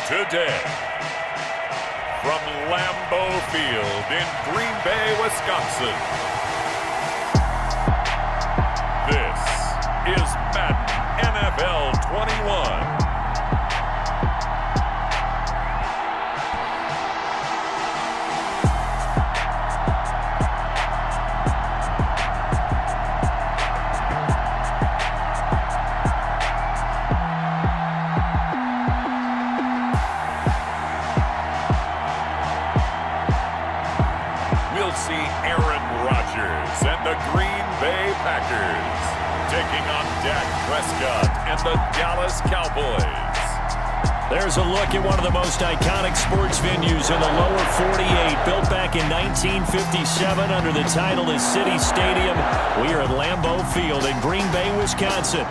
today. From Lambeau Field in Green Bay, Wisconsin, this is Madden NFL 21. Taking on Dak Prescott and the Dallas Cowboys. There's a look at one of the most iconic sports venues in the lower 48. Built back in 1957 under the title of City Stadium. We are at Lambeau Field in Green Bay, Wisconsin.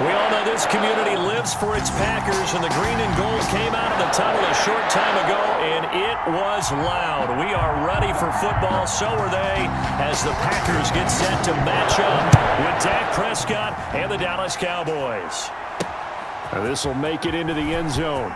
We all know this community lives for its Packers, and the green and gold came out of the tunnel a short time ago, and it was loud. We are ready for football, so are they, as the Packers get set to match up with Dak Prescott and the Dallas Cowboys. This will make it into the end zone.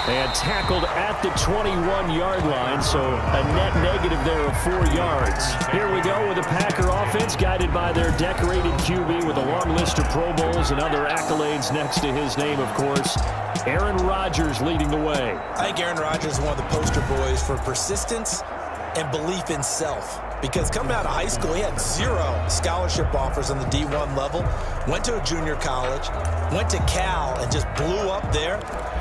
And tackled at the 21-yard line, so a net negative there of 4 yards. Here we go with the Packer offense, guided by their decorated QB with a long list of Pro Bowls and other accolades next to his name, of course. Aaron Rodgers leading the way. I think Aaron Rodgers is one of the poster boys for persistence and belief in self. Because coming out of high school, he had 0 scholarship offers on the D1 level, went to a junior college, went to Cal, and just blew up there.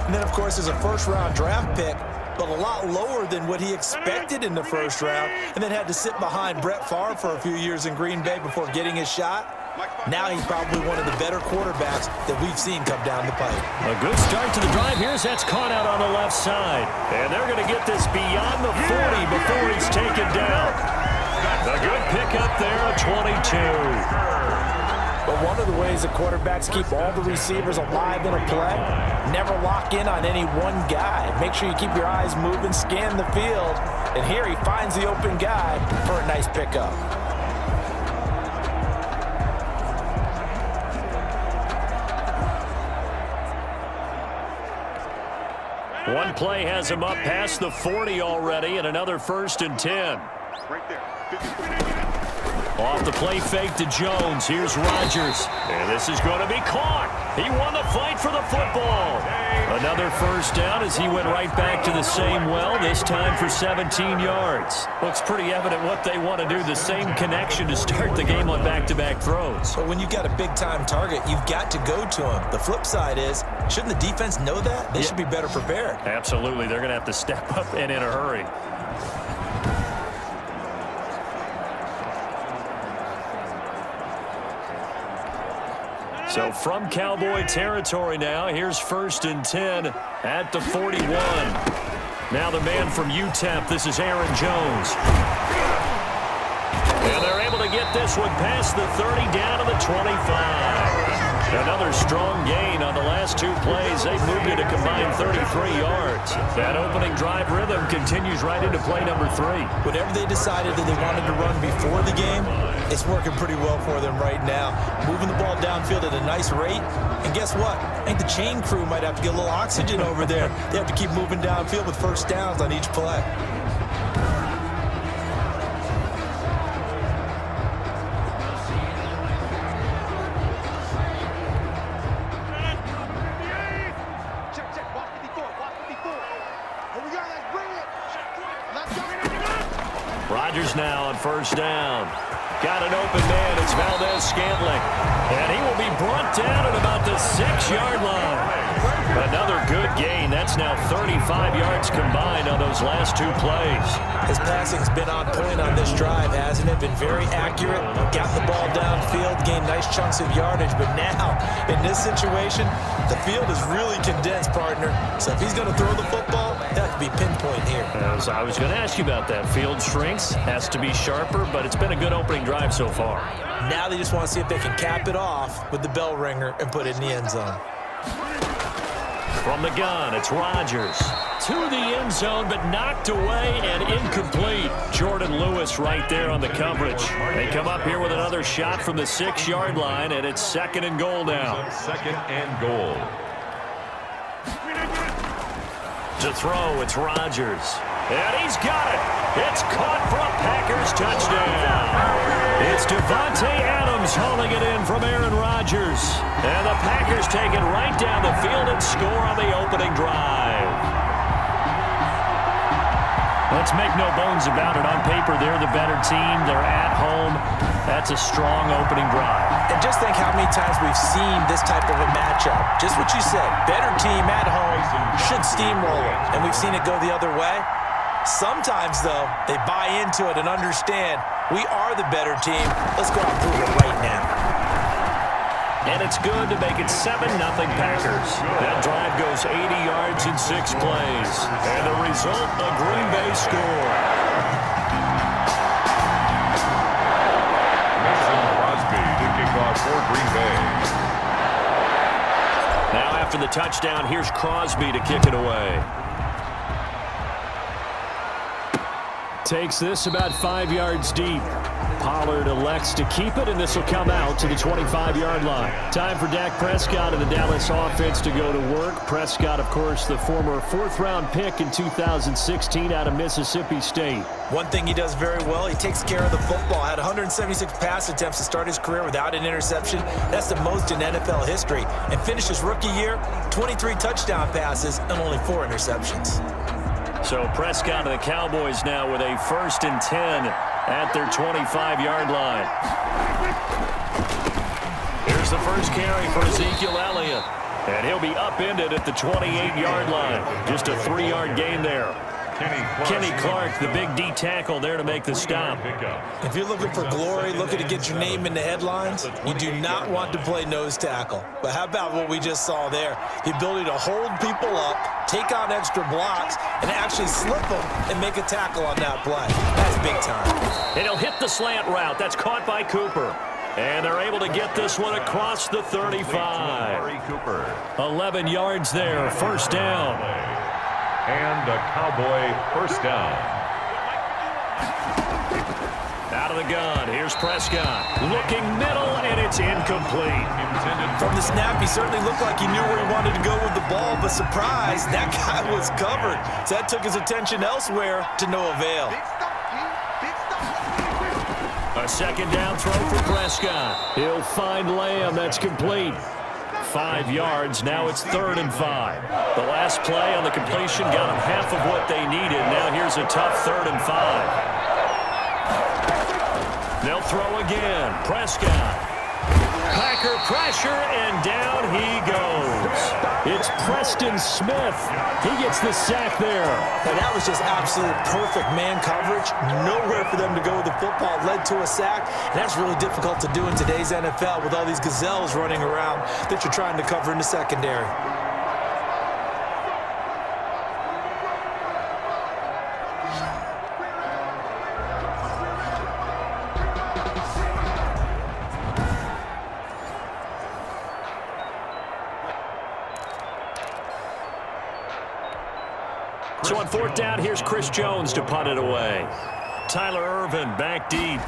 And then, of course, there's a first-round draft pick, but a lot lower than what he expected in the first round, and then had to sit behind Brett Favre for a few years in Green Bay before getting his shot. Now he's probably one of the better quarterbacks that we've seen come down the pipe. A good start to the drive. Here's that's caught out on the left side. And they're going to get this beyond the 40 before he's taken down. A good pickup there, a 22. But one of the ways the quarterbacks keep all the receivers alive in a play, never lock in on any one guy. Make sure you keep your eyes moving, scan the field. And here he finds the open guy for a nice pickup. One play has him up past the 40 already, and another 1st and 10. Right there. Off the play fake to Jones. Here's Rodgers. And this is going to be caught. He won the fight for the football. Another first down as he went right back to the same well, this time for 17 yards. Looks pretty evident what they want to do. The same connection to start the game on back-to-back throws. But when you've got a big-time target, you've got to go to him. The flip side is, shouldn't the defense know that? They should be better prepared. Absolutely. They're going to have to step up and in a hurry. So from Cowboy territory now, here's 1st and 10 at the 41. Now the man from UTEP, this is Aaron Jones. And they're able to get this one past the 30 down to the 25. Another strong gain on the last 2 plays. They've moved it a combined 33 yards. That opening drive rhythm continues right into play number 3. Whatever they decided that they wanted to run before the game, it's working pretty well for them right now. Moving the ball downfield at a nice rate. And guess what? I think the chain crew might have to get a little oxygen over there. They have to keep moving downfield with first downs on each play. Rodgers now on first down. Got an open man. It's Valdez-Scantling. And he will be brought down at about the 6-yard line. Another good gain. That's now 35 yards combined on those last 2 plays. His passing's been on point on this drive, hasn't it? Been very accurate. Got the ball downfield, gained nice chunks of yardage. But now, in this situation, the field is really condensed, partner. So if he's going to throw the football, that could be pinpoint here. As I was going to ask you about that. Field shrinks, has to be sharper, but it's been a good opening drive so far. Now they just want to see if they can cap it off with the bell ringer and put it in the end zone. From the gun, it's Rodgers. To the end zone, but knocked away and incomplete. Jordan Lewis right there on the coverage. They come up here with another shot from the 6-yard line, and it's 2nd and goal now. 2nd and goal. To throw, it's Rodgers. And he's got it. It's caught for a Packers touchdown. It's Devontae Adams hauling it in from Aaron Rodgers. And the Packers take it right down the field and score on the opening drive. Let's make no bones about it. On paper, they're the better team. They're at home. That's a strong opening drive. And just think how many times we've seen this type of a matchup. Just what you said, better team at home should steamroll it. And we've seen it go the other way. Sometimes, though, they buy into it and understand we are the better team. Let's go out and prove it right now. And it's good to make it 7-0 Packers. That drive goes 80 yards in 6 plays. And the result, a Green Bay score. Crosby to kick off for Green Bay. Now after the touchdown, here's Crosby to kick it away. Takes this about 5 yards deep. Pollard elects to keep it, and this will come out to the 25-yard line. Time for Dak Prescott and the Dallas offense to go to work. Prescott, of course, the former 4th-round pick in 2016 out of Mississippi State. One thing he does very well, he takes care of the football. Had 176 pass attempts to start his career without an interception. That's the most in NFL history. And finished his rookie year, 23 touchdown passes and only 4 interceptions. So Prescott and the Cowboys now with a 1st and 10 at their 25-yard line. Here's the first carry for Ezekiel Elliott. And he'll be upended at the 28-yard line. Just a 3-yard gain there. Kenny Clark, the big D tackle there to make the stop. If you're looking for glory, looking to get your name in the headlines, you do not want to play nose tackle. But how about what we just saw there? The ability to hold people up, take on extra blocks, and actually slip them and make a tackle on that play. That's big time. And he'll hit the slant route. That's caught by Cooper. And they're able to get this one across the 35. 11 yards there, 1st down. And a Cowboy first down. Out of the gun, here's Prescott. Looking middle, and it's incomplete. From the snap, he certainly looked like he knew where he wanted to go with the ball, but surprise, that guy was covered. So that took his attention elsewhere to no avail. A 2nd down throw for Prescott. He'll find Lamb. That's complete. 5 yards. Now it's 3rd and 5. The last play on the completion got them half of what they needed. Now here's a tough 3rd and 5. They'll throw again. Prescott. Packer pressure, and down he goes. It's Preston Smith. He gets the sack there. And that was just absolute perfect man coverage. Nowhere for them to go with the football. Led to a sack. And that's really difficult to do in today's NFL with all these gazelles running around that you're trying to cover in the secondary. So on 4th down, here's Chris Jones to punt it away. Tyler Ervin back deep.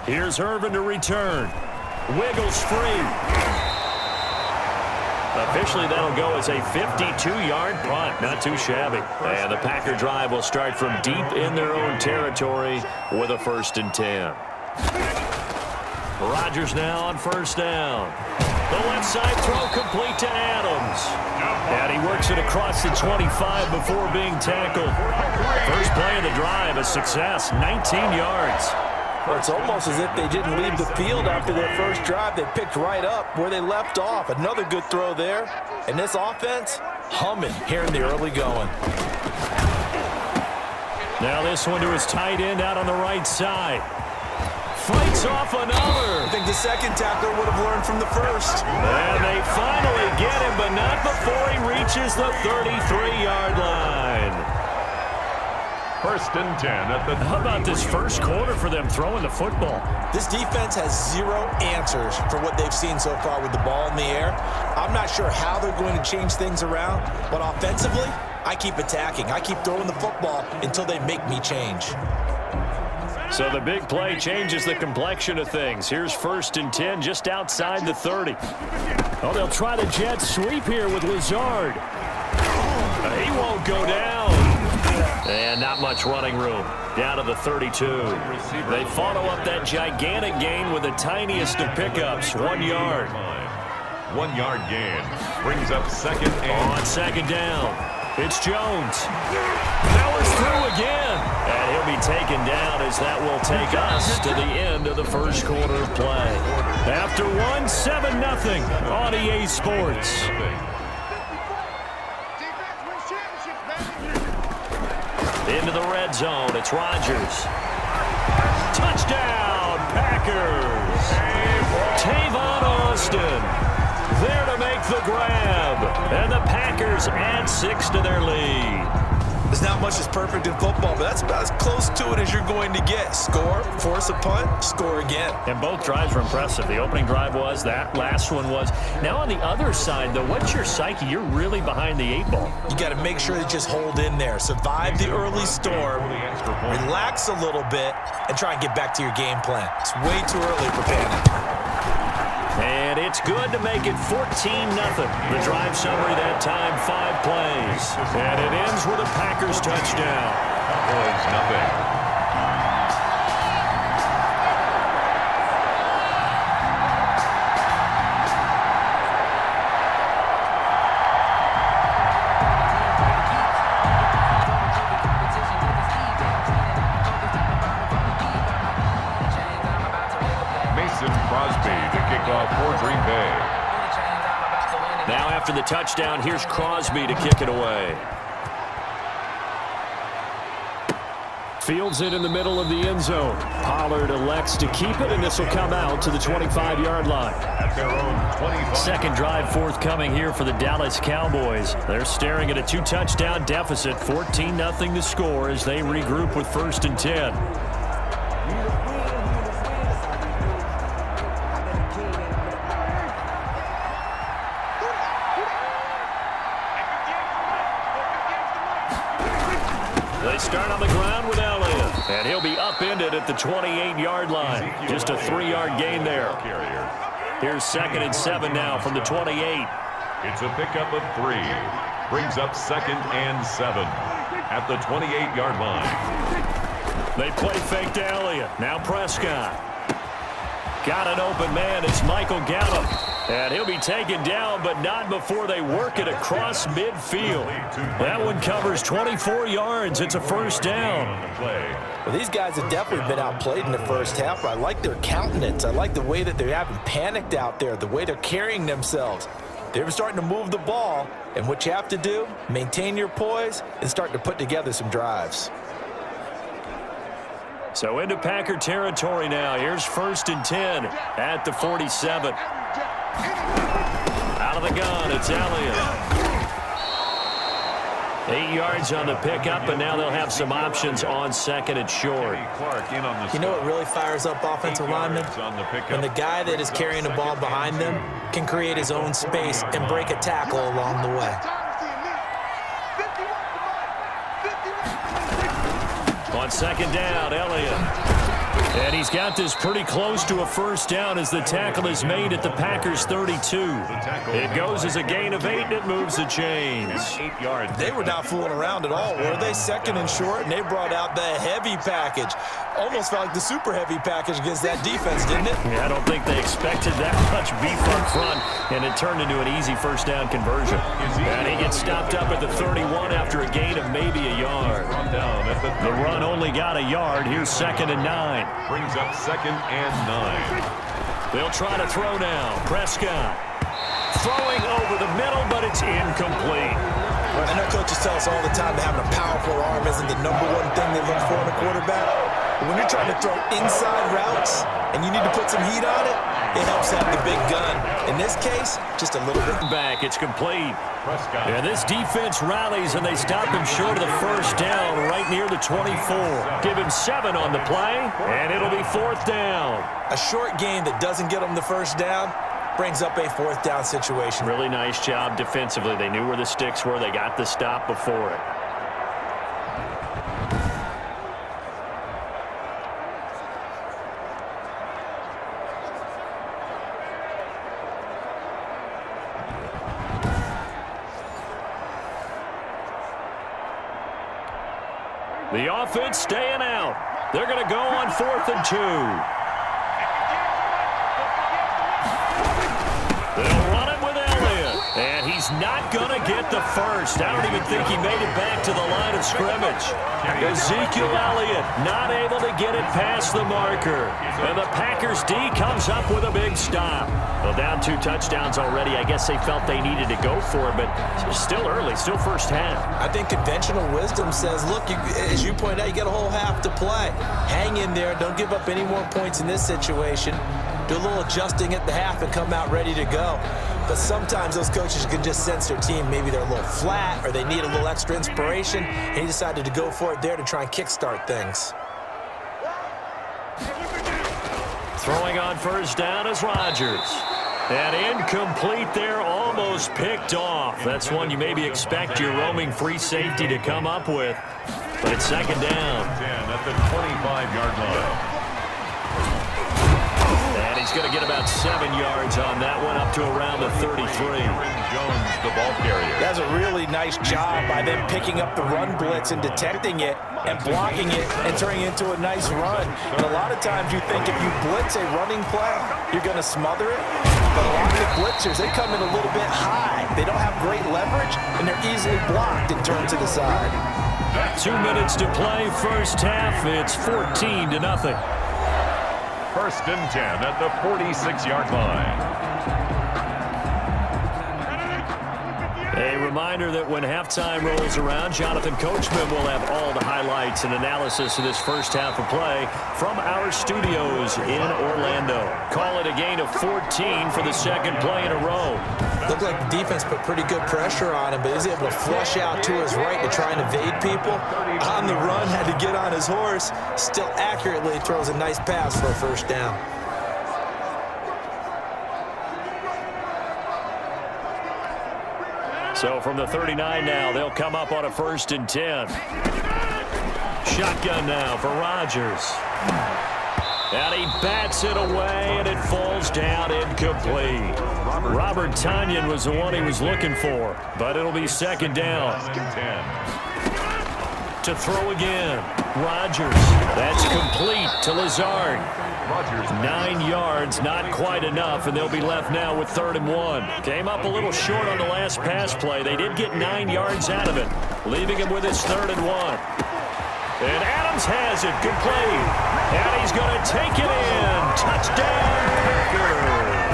Here's Ervin to return. Wiggles free. Officially, that'll go as a 52-yard punt. Not too shabby. And the Packer drive will start from deep in their own territory with a 1st and 10. Rodgers now on 1st down. The left side throw complete to Adams. And he works it across the 25 before being tackled. First play of the drive, a success, 19 yards. Well, it's almost as if they didn't leave the field after their first drive. They picked right up where they left off. Another good throw there. And this offense, humming here in the early going. Now this one to his tight end out on the right side. Fights off another. I think the second tackler would have learned from the first. And they finally get him, but not before he reaches the 33-yard line. 1st and 10 at the. How about this first quarter for them throwing the football? This defense has 0 answers for what they've seen so far with the ball in the air. I'm not sure how they're going to change things around, but offensively, I keep attacking. I keep throwing the football until they make me change. So the big play changes the complexion of things. Here's 1st and 10 just outside the 30. Oh, they'll try the jet sweep here with Lazard. He won't go down. And not much running room. Down to the 32. They follow up that gigantic gain with the tiniest of pickups. 1 yard. 1 yard gain. Brings up 2nd and... On 2nd down, it's Jones. Powers through again. And he'll be taken down as that will take us to the end of the first quarter of play. After 7-0 on EA Sports. Into the red zone, it's Rodgers. Touchdown, Packers. Tavon Austin there to make the grab. And the Packers add 6 to their lead. There's not much that's perfect in football, but that's about as close to it as you're going to get. Score, force a punt, score again. And both drives were impressive. The opening drive was, that last one was. Now on the other side, though, what's your psyche? You're really behind the 8 ball. You got to make sure you just hold in there. Survive the early storm, relax a little bit, and try and get back to your game plan. It's way too early for panic. And it's good to make it 14-0. The drive summary that time, 5 plays. And it ends with a Packers touchdown. Cowboys nothing. Now after the touchdown, here's Crosby to kick it away. Fields it in the middle of the end zone. Pollard elects to keep it, and this will come out to the 25-yard line. At their own 25. Second drive forthcoming here for the Dallas Cowboys. They're staring at a 2-touchdown deficit, 14-0 to score as they regroup with 1st and 10. They start on the ground with Elliott, and he'll be upended at the 28-yard line. Just a 3-yard gain there. Here's 2nd and 7 now from the 28. It's a pickup of 3. Brings up 2nd and 7 at the 28-yard line. They play fake to Elliott. Now Prescott. Got an open man. It's Michael Gallup. And he'll be taken down, but not before they work it across midfield. That one covers 24 yards. It's a 1st down. Well, these guys have definitely been outplayed in the first half. I like their countenance. I like the way that they haven't panicked out there, the way they're carrying themselves. They're starting to move the ball, and what you have to do, maintain your poise and start to put together some drives. So into Packer territory now. Here's 1st and 10 at the 47. Out of the gun, it's Elliott. 8 yards on the pickup, and now they'll have some options on 2nd and short. You know what really fires up offensive linemen? When the guy that is carrying the ball behind them can create his own space and break a tackle along the way. On 2nd down, Elliott. And he's got this pretty close to a 1st down as the tackle is made at the Packers' 32. It goes as a gain of 8, and it moves the chains. 8 yards. They were not fooling around at all, were they? 2nd and short, and they brought out the heavy package. Almost felt like the super heavy package against that defense, didn't it? Yeah, I don't think they expected that much beef up front, and it turned into an easy 1st down conversion. And he gets stopped up at the 31 after a gain of maybe a yard. The run only got a yard. Here's 2nd and 9. Brings up 2nd and 9. They'll try to throw now. Prescott throwing over the middle, but it's incomplete. I know coaches tell us all the time that having a powerful arm isn't the #1 thing they look for in a quarterback. But when you're trying to throw inside routes and you need to put some heat on it, it helps have the big gun. In this case, just a little bit. Back, it's complete. And this defense rallies, and they stop him short of the 1st down right near the 24. Give him 7 on the play, and it'll be 4th down. A short game that doesn't get them the 1st down brings up a 4th down situation. Really nice job defensively. They knew where the sticks were. They got the stop before it. The offense staying out. They're going to go on 4th and 2. They'll run it with Elliott. And he's not going to get the first. I don't even think he made it back to the line of scrimmage. Ezekiel Elliott not able to get it past the marker. And the Packers D comes up with a big stop. Well, down 2 touchdowns already. I guess they felt they needed to go for it, but it's still early, still first half. I think conventional wisdom says, look, as you point out, you got a whole half to play. Hang in there. Don't give up any more points in this situation. Do a little adjusting at the half and come out ready to go. But sometimes those coaches can just sense their team. Maybe they're a little flat or they need a little extra inspiration. And he decided to go for it there to try and kickstart things. Throwing on first down is Rodgers. And incomplete there, almost picked off. That's one you maybe expect your roaming free safety to come up with. But it's second down. 10 at the 25-yard line. And he's going to get about 7 yards on that one, up to around the 33. Jones, the ball carrier. That's a really nice job by them picking up the run blitz and detecting it and blocking it and turning it into a nice run. And a lot of times you think if you blitz a running play, you're going to smother it. But a lot of the blitzers, they come in a little bit high. They don't have great leverage, and they're easily blocked and turned to the side. 2 minutes to play, first half. It's 14-0. First and 10 at the 46-yard line. A reminder that when halftime rolls around, Jonathan Coachman will have all the highlights and analysis of this first half of play from our studios in Orlando. Call it a gain of 14 for the second play in a row. Looked like the defense put pretty good pressure on him, but he was able to flush out to his right to try and evade people. On the run, had to get on his horse. Still accurately throws a nice pass for a first down. So from the 39 now, they'll come up on a 1st and 10. Shotgun now for Rodgers. And he bats it away, and it falls down incomplete. Robert Tonyan was the one he was looking for, but it'll be second down. To throw again. Rodgers. That's complete to Lazard. 9 yards, not quite enough, and they'll be left now with 3rd and 1. Came up a little short on the last pass play. They did get 9 yards out of it, leaving him with his 3rd and 1. And Adams has it, complete. And he's going to take it in. Touchdown, Packers.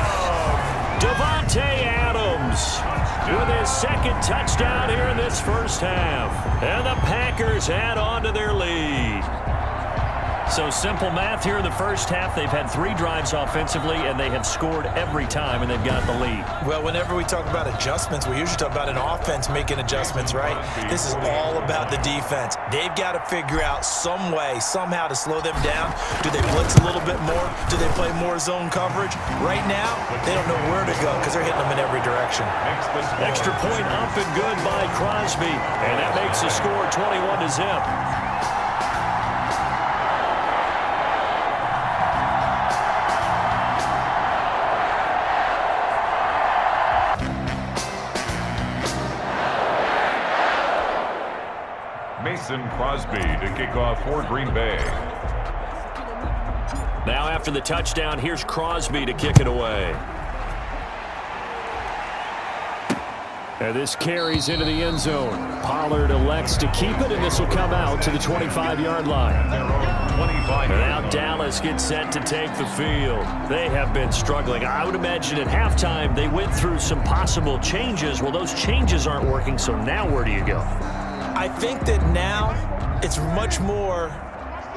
Devontae Adams with his second touchdown here in this first half. And the Packers add on to their lead. So simple math here in the first half. They've had 3 drives offensively, and they have scored every time, and they've got the lead. Well, whenever we talk about adjustments, we usually talk about an offense making adjustments, right? This is all about the defense. They've got to figure out some way, somehow to slow them down. Do they blitz a little bit more? Do they play more zone coverage? Right now, they don't know where to go because they're hitting them in every direction. Extra point up and good by Crosby, and that makes the score 21-0. Mason Crosby to kick off for Green Bay. Now after the touchdown, here's Crosby to kick it away. And this carries into the end zone. Pollard elects to keep it, and this will come out to the 25-yard line. And now Dallas gets set to take the field. They have been struggling. I would imagine at halftime they went through some possible changes. Well, those changes aren't working, so now where do you go? I think that now it's much more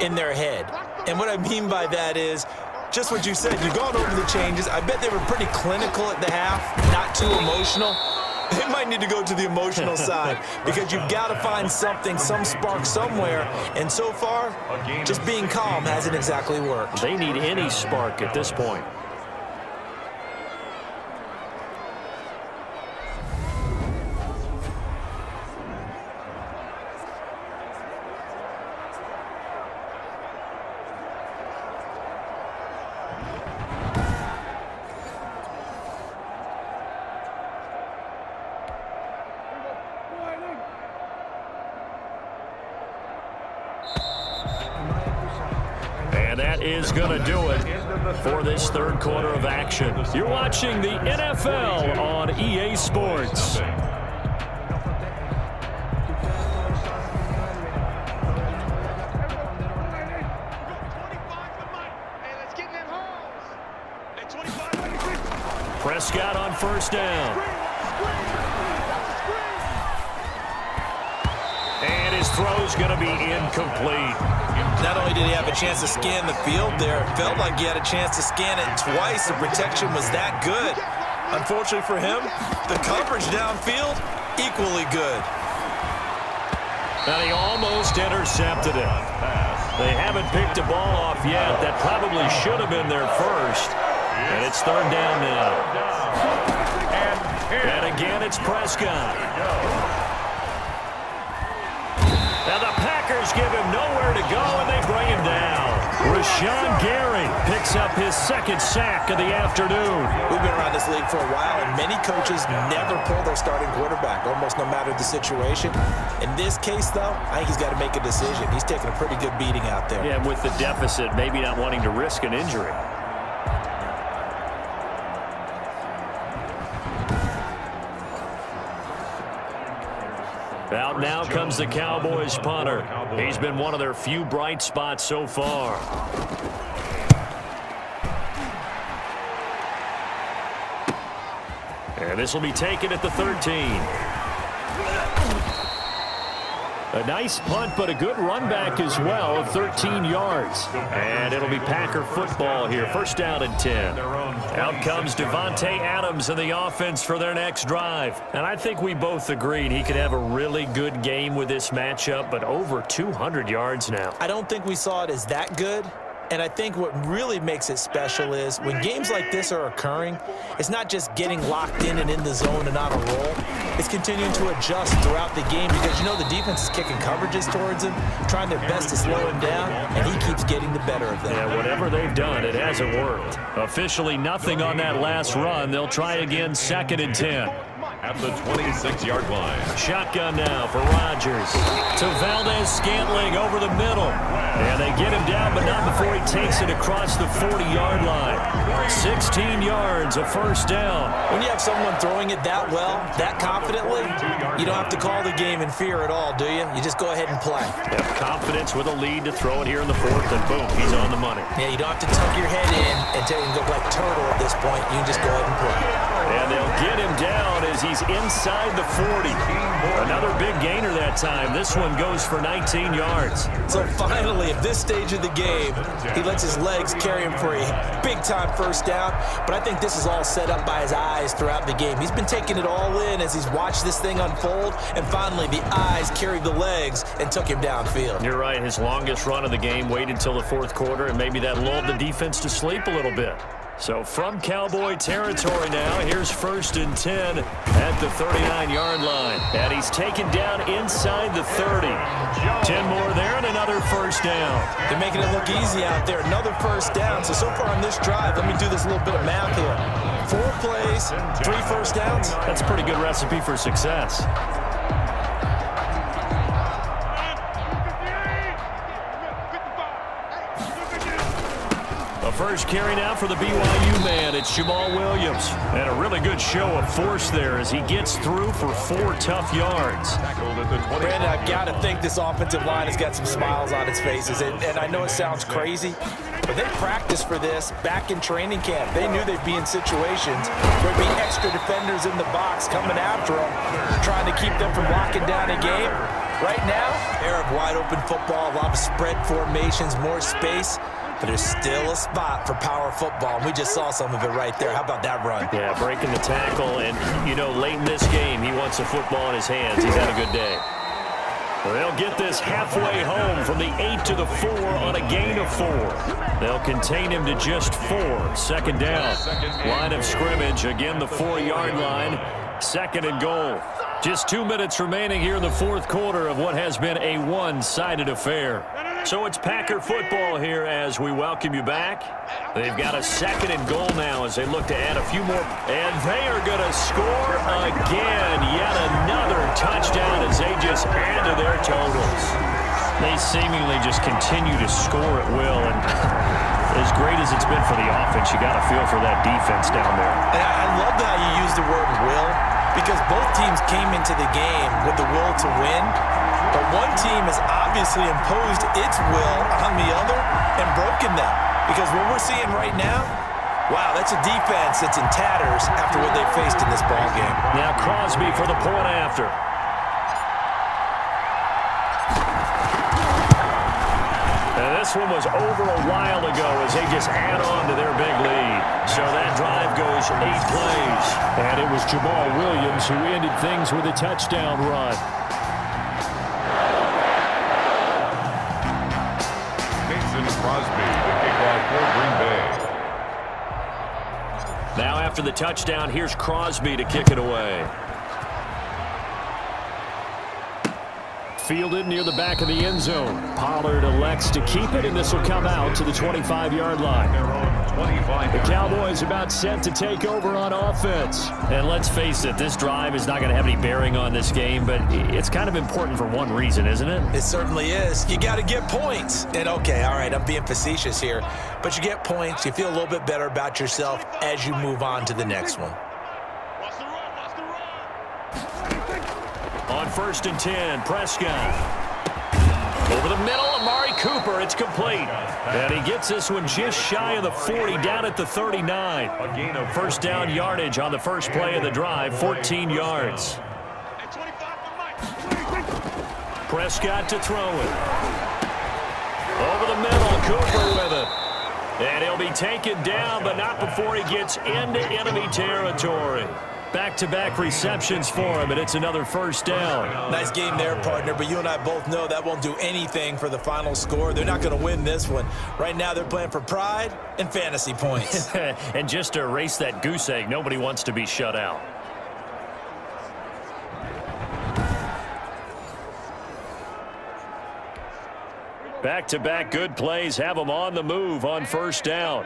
in their head. And what I mean by that is just what you said. You've gone over the changes. I bet they were pretty clinical at the half, not too emotional. They might need to go to the emotional side because you've got to find something, some spark somewhere. And so far, just being calm hasn't exactly worked. They need any spark at this point. is going to do it for this third quarter of action. You're watching the NFL on EA Sports. Prescott on first down. And his throw's going to be incomplete. Not only did he have a chance to scan the field there, it felt like he had a chance to scan it twice. The protection was that good. Unfortunately for him, the coverage downfield, equally good. And he almost intercepted it. They haven't picked a ball off yet. That probably should have been their first. And it's third down now. And again, it's Prescott. Now the Packers give him nowhere to go, and they bring him down. Rashawn Gary picks up his second sack of the afternoon. We've been around this league for a while, and many coaches never pull their starting quarterback, almost no matter the situation. In this case, though, I think he's got to make a decision. He's taking a pretty good beating out there. Yeah, with the deficit, maybe not wanting to risk an injury. Out now comes the Cowboys punter. He's been one of their few bright spots so far. And this will be taken at the 13. A nice punt, but a good run back as well of 13 yards. And it'll be Packer football here. First down and 10. Out comes Devontae Adams in the offense for their next drive. And I think we both agreed he could have a really good game with this matchup, but over 200 yards now. I don't think we saw it as that good. And I think what really makes it special is when games like this are occurring, it's not just getting locked in and in the zone and on a roll. It's continuing to adjust throughout the game because, you know, the defense is kicking coverages towards him, trying their best to slow him down, and he keeps getting the better of them. Yeah, whatever they've done, it hasn't worked. Officially nothing on that last run. They'll try again, second and 10. At the 26-yard line. Shotgun now for Rodgers. To Valdez-Scantling over the middle. And they get him down, but not before he takes it across the 40-yard line. 16 yards, a first down. When you have someone throwing it that well, that confidently, you don't have to call the game in fear at all, do you? You just go ahead and play. Have confidence with a lead to throw it here in the fourth, and boom, he's on the money. Yeah, you don't have to tuck your head in and go like turtle at this point. You can just go ahead and play. And they'll get him down as he's inside the 40. Another big gainer that time. This one goes for 19 yards. So finally, at this stage of the game, he lets his legs carry him for a big-time first down. But I think this is all set up by his eyes throughout the game. He's been taking it all in as he's watched this thing unfold. And finally, the eyes carried the legs and took him downfield. You're right. His longest run of the game waited until the fourth quarter, and maybe that lulled the defense to sleep a little bit. So from Cowboy territory now, here's first and 10 at the 39-yard line. And he's taken down inside the 30. 10 more there and another first down. They're making it look easy out there. Another first down. So far on this drive, let me do this little bit of math here. 4 plays, 3 first downs. That's a pretty good recipe for success. First carry now for the BYU man. It's Jamal Williams. And a really good show of force there as he gets through for 4 tough yards. Brandon, I've got to think this offensive line has got some smiles on its faces. And I know it sounds crazy, but they practiced for this back in training camp. They knew they'd be in situations where there'd be extra defenders in the box coming after them, trying to keep them from locking down a game. Right now, era of wide open football, a lot of spread formations, more space. But there's still a spot for power football, and we just saw some of it right there. How about that run? Yeah, breaking the tackle, and, you know, late in this game, he wants the football in his hands. He's had a good day. Well, they'll get this halfway home from the 8 to the 4 on a gain of 4. They'll contain him to just 4. Second down. Line of scrimmage, again the 4-yard line. Second and goal. Just 2 minutes remaining here in the fourth quarter of what has been a one-sided affair. So it's Packer football here as we welcome you back. They've got a second and goal now as they look to add a few more. And they are going to score again. Yet another touchdown as they just add to their totals. They seemingly just continue to score at will. And As great as it's been for the offense, you got to feel for that defense down there. And I love how you use the word will, because both teams came into the game with the will to win, but one team has obviously imposed its will on the other and broken them. Because what we're seeing right now, wow, that's a defense that's in tatters after what they faced in this ball game. Now Crosby for the point after. And this one was over a while ago as they just add on to their big lead. So that drive goes 8 plays. And it was Jamal Williams who ended things with a touchdown run. Mason Crosby, the kickoff for Green Bay. Now after the touchdown, here's Crosby to kick it away. Fielded near the back of the end zone. Pollard elects to keep it, and this will come out to the 25-yard line. The Cowboys about set to take over on offense. And let's face it, this drive is not going to have any bearing on this game, but it's kind of important for one reason, isn't it? It certainly is. You got to get points. And okay, all right, I'm being facetious here, but you get points, you feel a little bit better about yourself as you move on to the next one. On 1st and 10, Prescott. Over the middle, Amari Cooper. It's complete. And he gets this one just shy of the 40, down at the 39. First down yardage on the first play of the drive, 14 yards. Prescott to throw it. Over the middle, Cooper with it. And he'll be taken down, but not before he gets into enemy territory. Back-to-back receptions for him, and it's another first down. Nice game there, partner, but you and I both know that won't do anything for the final score. They're not going to win this one. Right now, they're playing for pride and fantasy points. And just to erase that goose egg, nobody wants to be shut out. Back-to-back good plays have them on the move on first down.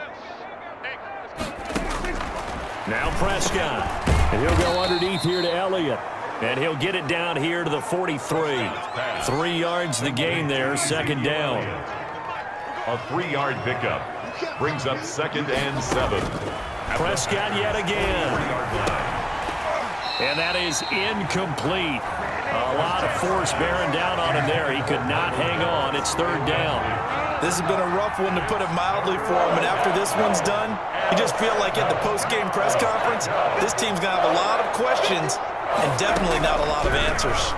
Now Prescott. And he'll go underneath here to Elliott. And he'll get it down here to the 43. 3 yards the gain there, second down. A 3-yard pickup brings up 2nd and 7. Prescott yet again. And that is incomplete. A lot of force bearing down on him there. He could not hang on. It's 3rd down. This has been a rough one, to put it mildly, for him. And after this one's done, you just feel like at the post-game press conference, this team's going to have a lot of questions and definitely not a lot of answers.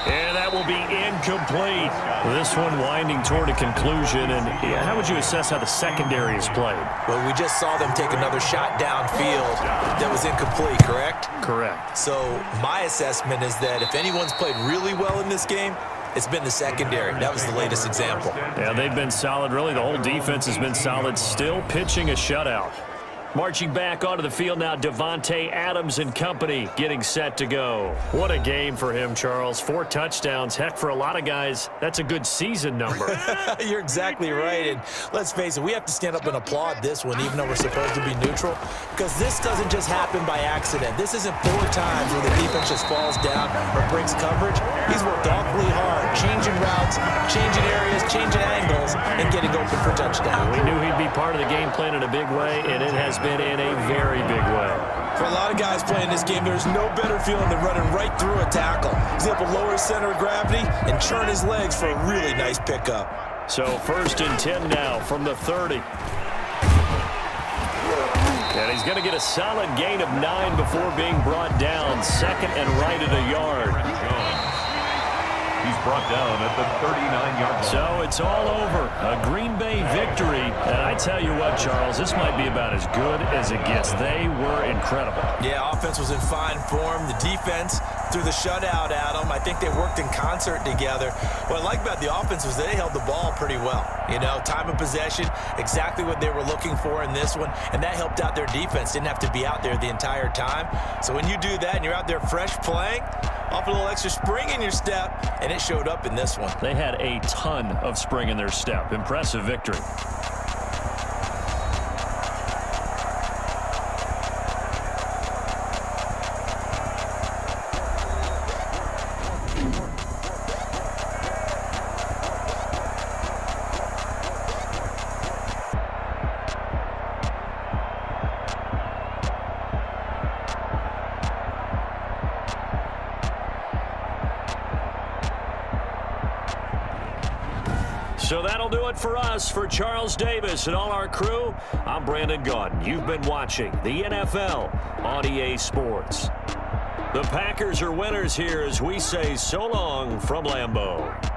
And that will be incomplete. This one winding toward a conclusion. And how would you assess how the secondary is played? Well, we just saw them take another shot downfield that was incomplete, correct? Correct. So my assessment is that if anyone's played really well in this game, it's been the secondary. That was the latest example. Yeah, they've been solid. Really, the whole defense has been solid. Still pitching a shutout. Marching back onto the field now, Devontae Adams and company getting set to go. What a game for him, Charles. 4 touchdowns. Heck, for a lot of guys, that's a good season number. You're exactly right. And let's face it, we have to stand up and applaud this one, even though we're supposed to be neutral, because this doesn't just happen by accident. This isn't 4 times where the defense just falls down or breaks coverage. He's worked awfully hard, changing routes, changing areas, changing angles, and getting open for touchdowns. We knew he'd be part of the game plan in a big way, and it has been in a very big way. For a lot of guys playing this game, there's no better feeling than running right through a tackle. He's able to lower his center of gravity and churn his legs for a really nice pickup. So 1st and 10 now from the 30. And he's going to get a solid gain of 9 before being brought down. 2nd and right at a yard. He's brought down at the 39-yard line. So it's all over. A Green Bay victory. And I tell you what, Charles, this might be about as good as it gets. They were incredible. Yeah, offense was in fine form. The defense threw the shutout at them. I think they worked in concert together. What I like about the offense was they held the ball pretty well. You know, time of possession, exactly what they were looking for in this one. And that helped out their defense. Didn't have to be out there the entire time. So when you do that and you're out there fresh playing, off a little extra spring in your step, and it showed up in this one. They had a ton of spring in their step. Impressive victory. So that'll do it for us. For Charles Davis and all our crew, I'm Brandon Gaudin. You've been watching the NFL on EA Sports. The Packers are winners here as we say so long from Lambeau.